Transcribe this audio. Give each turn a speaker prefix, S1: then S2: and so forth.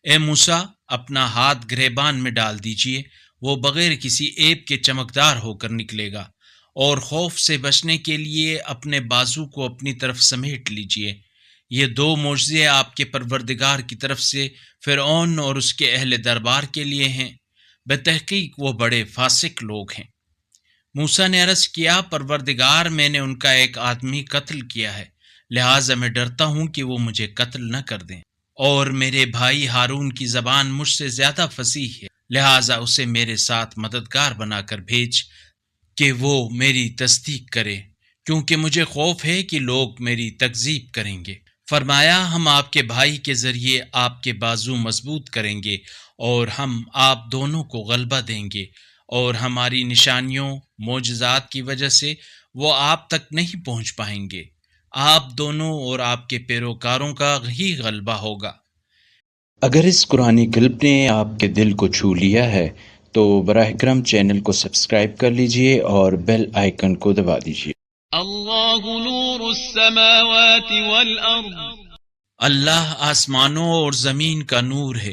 S1: اے موسیٰ، اپنا ہاتھ گریبان میں ڈال دیجئے، وہ بغیر کسی عیب کے چمکدار ہو کر نکلے گا، اور خوف سے بچنے کے لیے اپنے بازو کو اپنی طرف سمیٹ لیجئے۔ یہ دو معجزے آپ کے پروردگار کی طرف سے فرعون اور اس کے اہل دربار کے لیے ہیں، بتحقیق وہ بڑے فاسق لوگ ہیں۔ موسیٰ نے عرض کیا، پروردگار، میں نے ان کا ایک آدمی قتل کیا ہے، لہٰذا میں ڈرتا ہوں کہ وہ مجھے قتل نہ کر دیں، اور میرے بھائی ہارون کی زبان مجھ سے زیادہ فصیح ہے، لہٰذا اسے میرے ساتھ مددگار بنا کر بھیج کہ وہ میری تصدیق کرے، کیونکہ مجھے خوف ہے کہ لوگ میری تکذیب کریں گے۔ فرمایا، ہم آپ کے بھائی کے ذریعے آپ کے بازو مضبوط کریں گے، اور ہم آپ دونوں کو غلبہ دیں گے، اور ہماری نشانیوں معجزات کی وجہ سے وہ آپ تک نہیں پہنچ پائیں گے۔ آپ دونوں اور آپ کے پیروکاروں کا ہی غلبہ ہوگا۔
S2: اگر اس قرآنی کلپ نے آپ کے دل کو چھو لیا ہے تو براہ کرم چینل کو سبسکرائب کر لیجئے اور بیل آئیکن کو دبا دیجئے۔
S3: اللہ نور السماوات والارض،
S1: اللہ آسمانوں اور زمین کا نور ہے۔